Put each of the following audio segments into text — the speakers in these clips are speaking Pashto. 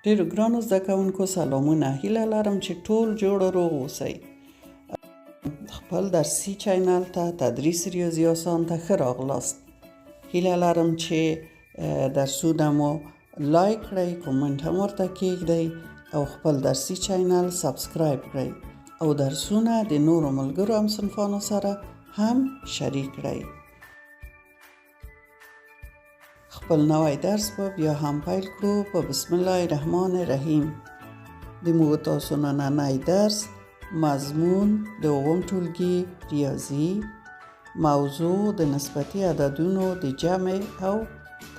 ډېرو ګرانو زده کوونکو سلامونه. هیله لرم چې ټول جوړ و روغ اوسئ. خپل درسي چینل ته تدریس ریاضی آسان ته ښه راغلاست. هیله لرم چې درسونه مو لایک کړئ، کومنټ هم ورته کېږدئ او خپل درسي چینل سبسکرایب کړئ او درسونه د نورو ملګرو همصنفانو سره هم شریک کړئ. خپل نوی درس به بیا هم پیل کړو په بسم الله الرحمن الرحیم. د موږ تاسو نننی درس مضمون د اووم ټولګي ریاضي، موضوع د نسبتي عددونو د جمع او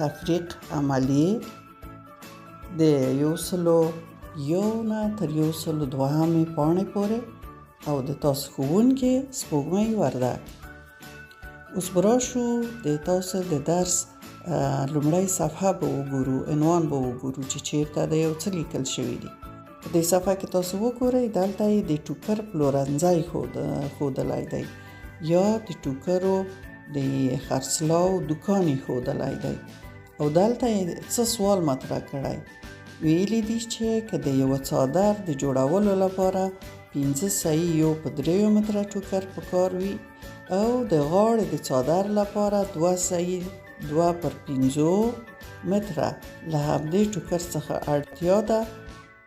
تفریق عملیې د 101 نه تر 102 پاڼې پورې او د تاسو ښوونکي سپوږمۍ وردک. اوس به راشو د تاسو د درس لومړی صفحه به وګورو، عنوان به وګورو چې چیرته د یو څه لیکل شوي دي. په دې صفحه کې تاسو وګورئ، دلته یې د ټوکر پلورنځی ښودلی دی یا د ټوکرو د خرڅلاو دوکان یې ښودلی دی او دلته یې څه سوال مطرح کړی. ویلي دي چې که د یوه څادر د جوړولو لپاره 5 سعی 1 په 3 متره ټوکر پکار وي او د غاړې د څادر لپاره 2 سعی 2 پر 5 متره له همدې ټوکر څخه اړتیا ده،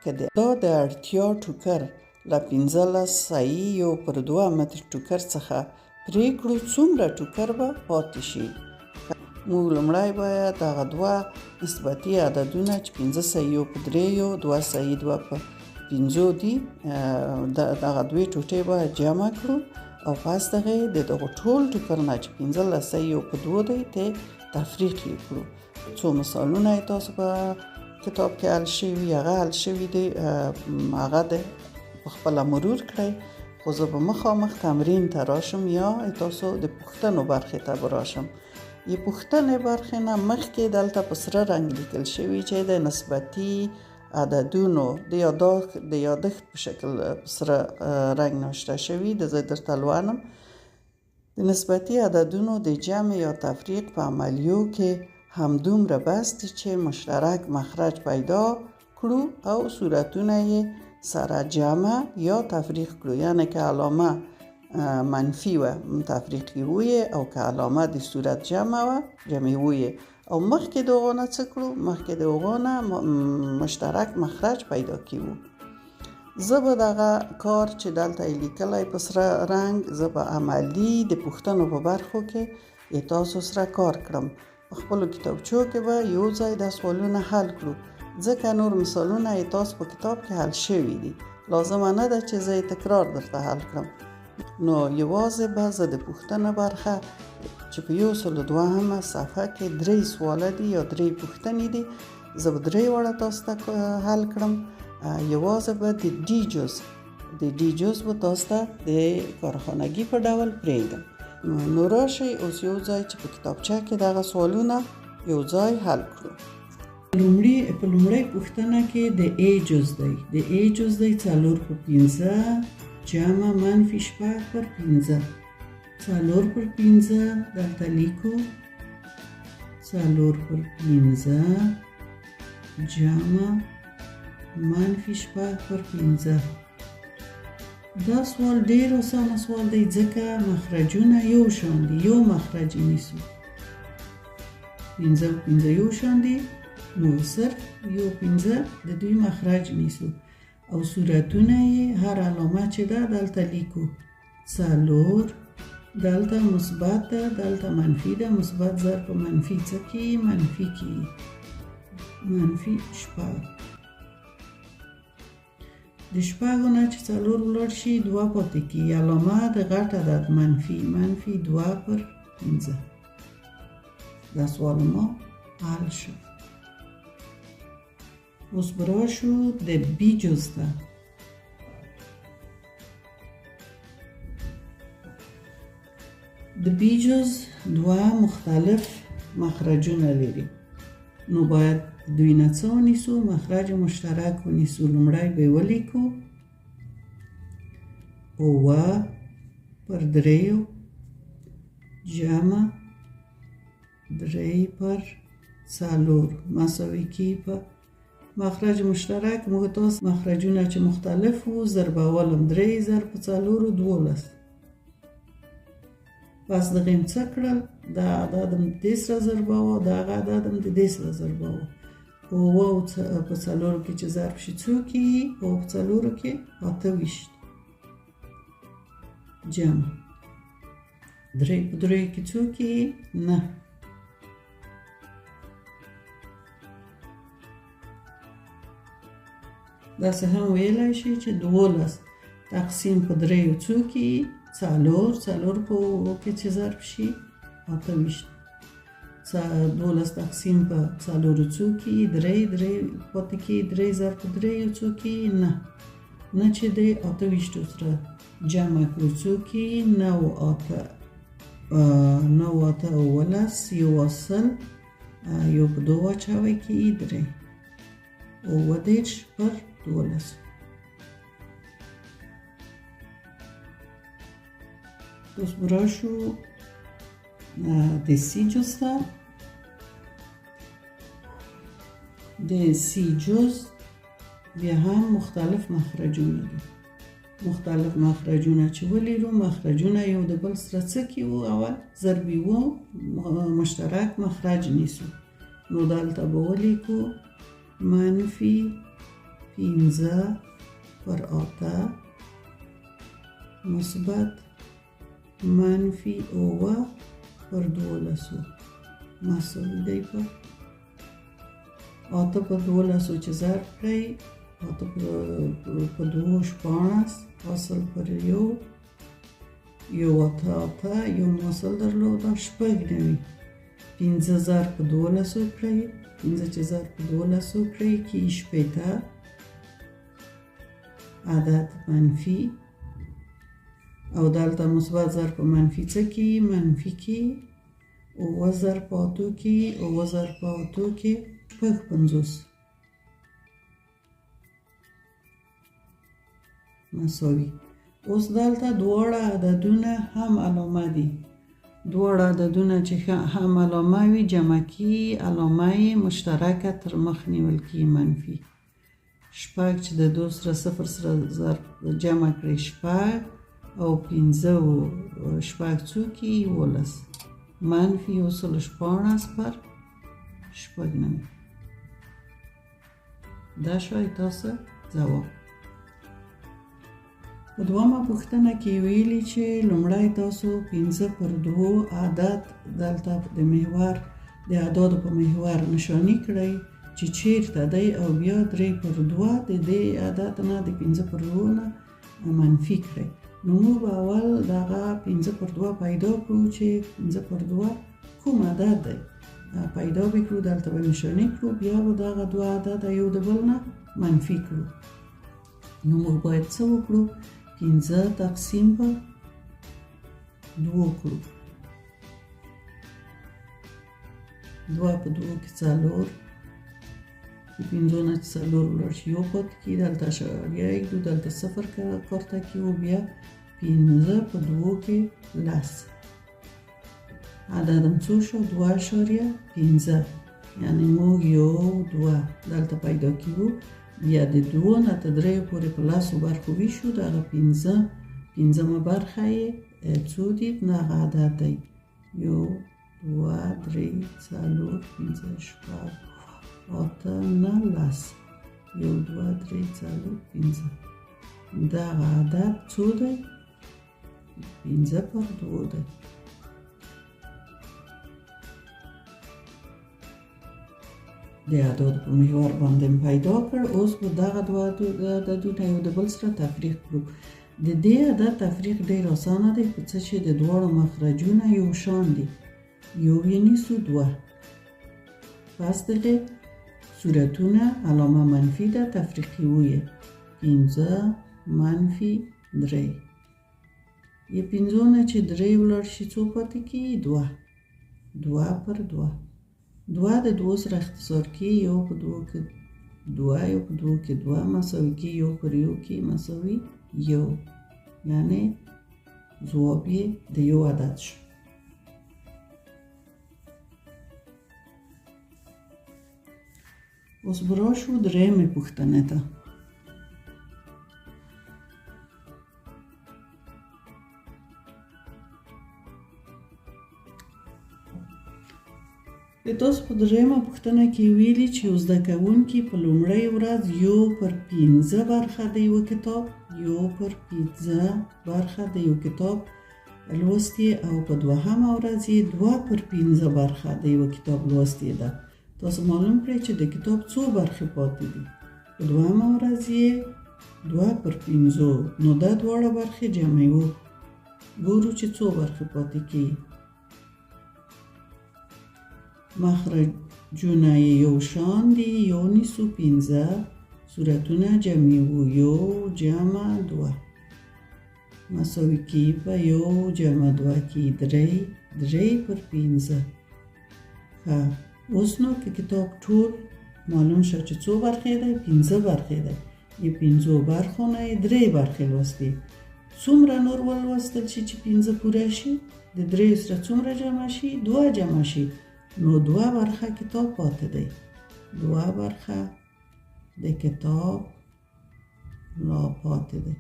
که دا د اړتیا ټوکر له 15 سعی 1 پر 2 متر ټوکر څخه پرې کړو، څومره ټوکر به پاتې شي؟ موږ لومړی باید دغه دوه نسبتي عددونه چې 15 سعی 1 په 3 2 سعی 2 په 5 دي، دغه دوی ټوټې باید جمع کړو او پس دغه ټول ټوکر نه چې 15 سعی 1 په 2 دی ته تفریق یې کړو. څو مثالونه یې تاسو په کتاب کې حل شوي، هغه حل شوي دي، هغه د په خپله مرور کړئ. خو زه به مخامخ تمرین ته راشم یا تاسو د پوښتنو برخې ته به راشم. د پوښتنې برخې نه مخکې دلته په سره رنګ لیکل شوي چې د نسبتي عددونو د یادښت په شکل په سره رنګ نوشته شوي. زه درته لولم. د نسبتي عددونو د جمع یا تفریق په عملیو کې همدومره بس دي چې مشترک مخرج پیدا کړو او صورتونه یې سره جمع یا تفریق کړو. یعنی که علامه منفی و تفریقی وی او که علامه د صورت جمع و جمعی وی او مخکې د هغه نه څه کړو، مخکې د هغه نه مشترک مخرج پیدا کیو. زه به دغه کار چې دلته لیکلی په سره رنګ، زه به عملی د پوښتنو په برخو کې تاسو سره کار کړم. په خپلو کتابچو کې به یو ځای د سوالونه حل کړو، ځکه نور مثالونه تاسو په کتاب کې حل شوي دي. لازمه نه ده چې زه تکرار درته حل کړم. نو یوازې به زه د پوښتنه برخه چې په 102 صفحه کې 3 سواله دي یا 3 پوښتنې دي، زه به 3 واړه تاسو ته حل کړم. یوازې به د ډي جز به تاسو ته د کارخانګي په ډول پرېږدم. نو راشئ اوس یو ځای چې په کتابچه کې دغه سوالونه یو ځای حل کړو. په لومړۍ پوښتنه کې د ای جز دی. د ای جز دی 4 پر 15 جمع منفي 6 پر 15. 4 پر 15 دلته لیکو، 4 پر 15 جمع منفي 6 پر 15. دا سوال ډیر اسانه سوال دی ځکه مخرجونه یو شان دي، یو مخرج نیسو. 15 یو شان دي، نو صرف یو 15 د دوی مخرج نیسو او صورتونه یې هر علامه چې ده دلته لیکو. 4 دلته مثبت ده، دلته منفي ده. مثبت ضرب په منفي څه کې؟ منفي کې منفي 6. د 6 نه چې 4 ولاړ شي 2 پاتې کېږي. علامه د غټ عدد منفي 2 پر 15. دا سوال ما حل شو. اوس به راشو د بي جز ته. د بي جز 2 مختلف مخرجونه لري، نو باید دوی نه څه ونیسو؟ مخرج مشترک ونیسو. لومړی به یې ولیکو 9 پر 3 جمع 3 پر 4 مساوي کیږي په مخرج مشترک موږ تاسو مخرجونه چې مختلف وو ضربول 3 ضرب په 4 12. پس دغه څه کړل دا عدد د دې سره ضرباوه دا عدد د دې سره ضرباوه او په 4 کې چې ضرب شي څو کې او په 4 کې 28 جمع 3 په 3 کې څو کې 9 دا څه هم ویلای شي چې 12 تقسیم په 3 څو کې 4 په کې چې ضرب شي 28 12 تقسیم په 4 څو کې 3 پاتې کې 3 ضرب په 3 څو کې 9 چې د 28 سره جمع کړو څو کې 9 ولس یو اصل یو په 2 چاوي کې 3 او ودیش پر 12 اوس براشو د سی جز ته د سی جز بیا هم مختلف مخرجونه دي مختلف مخرجونه چې ولیدو مخرجونه یو د بل سره څه کې وو اول ضربي وو مشترک مخرج نیسو نو دلته به ولیکو منفي 15 پر 8 مثبت منفي 9 پر 12 مساوي دی په 8 پر 12 چې ضرب کړئ 8 پر 2 14 اصل پر یو 8 یو اصل درلوده شپږ نوي 15 ضرب په 12 کړئ 15 چې ضرب په 12 کړئ کې شپېته عدد منفي او دلته مثبت ضرب په منفي څه کې منفي کې او ضرب په 8 کې او ضرب په 8 کې 50 مساوي اوس دلته دواړه عددونه هم علامه دي دواړه عددونه چې هم علامه وي جمع کې علامه مشترکه تر مخ نیول کې منفي شپږ چې د 2 سره 0 سره ضرب جمع کړئ شپږ او 15 شپږ څو کې 11 منفي 14 پر شپږ نوي دا شوی تاسو ځواب په دوامه پوښتنه کې ویلي چې لومړی تاسو 15 پر 2 عدد دلته د محور د اعدادو په محور نشانی کړئ چې چیرته دی او بیا 3 پر 2 د دې عدد نه د 15 پر 2 نه منفي کړئ نو موږ اول دغه 15 پر 2 پیدا کړو چې 15 پر 2 کوم عدد دی پیدا وکړو دلته به نشانی کړو بیا به دغه دوه عدد یو د بل نه منفي کړو نو موږ باید څه وکړو 15 تقسیم په 2 کړو 2 په 2 کې 4 15 نه 4 ولر شي یو پات کې دلته اشاریه یک دلته 0 کارته کې او بیا 15 په 2 کې لاس عددم څو شو 2.15 یعنی موږ یو 2 دلته پیدا کیو بیا د 2 نه تر 3 پورې په لاسو برخو ویشو دغه 15مه برخه یې څو دي دغه عدد دی 1 2 3 4 5 6 8 9 10 1 2 3 4 5 دغه عدد څو دی 15 پر 2 دی د اعداد په محور باندې پیدا کړ اوس به دغه دوه عددونه یو د بل سره تفریق کړو د دې عدد تفریق ډېر اسانه دی په څه چې د دواړو مخرجونه یو شان دي یو یې نیسو 2 پس دغه صورتونه علامه منفي ده تفریقي ویه 15 منفي 3 یه 15 نه چې 3 ولر شي څو پاتې کی 2 پر 2 2 د 2 سره اختصار کی یو په 2 کې 2 یو په 2 کې 2 مساوي کی یو پر یو کې مساوي یو یعنی ځواب یې د یو عدد شو اوس به راشو درېیمې پوښتنې ته. د تاسو په درېیمه پوښتنه کې ویلي چې یو زده کوونکي په لومړۍ ورځ 1/5 برخه د یو کتاب 1/5 برخه د یو کتاب لوستي او په دوهمه ورځ یې 2/5 برخه د یو کتاب لوستي ده. تاسو معلوم کړئ چې د کتاب څو برخې پاتې دي. په دوهمه ورځ یې 2/5 نو دا دواړه برخې جمعوو. ګورو چې څو برخې پاتې کیږي. مخرجونه یې یو شان دي، یو نیسو 15، صورتونه جمعوو 1 جمع 2 مساوي کیږي په 1 جمع 2 کې 3/5. ښه، اوس نو که کتاب ټول معلوم شو چې څو برخې دی، 15 برخې دی. د 15 برخو نه یې 3 برخې لوستي. څومره نور ولوستل شي چې 15 پوره شي؟ د 3 سره څومره جمع شي؟ 2 جمع شي. نو 2 برخه کتاب پاتې دی. 2 برخه د کتاب لا پاتې دی.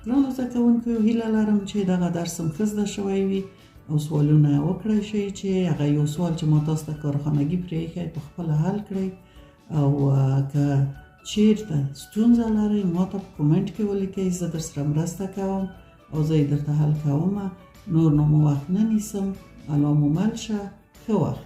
ګرانو زده کوونکو، هیله لرم چې دغه درس هم ښه زده شوی وي او سوالونه وکړی شئ چې هغه یو سوال چې ما تاسو ته کارخانګي پرې ایښی په خپله حل کړئ. او که چیرته ستونزه لرئ ما ته په کومنټ کې ولیکئ، زه در سره مرسته کوم او زه یې درته حل کوم. نور نو مو وخت نه نیسم. الله مو مل شه. ښه وخت.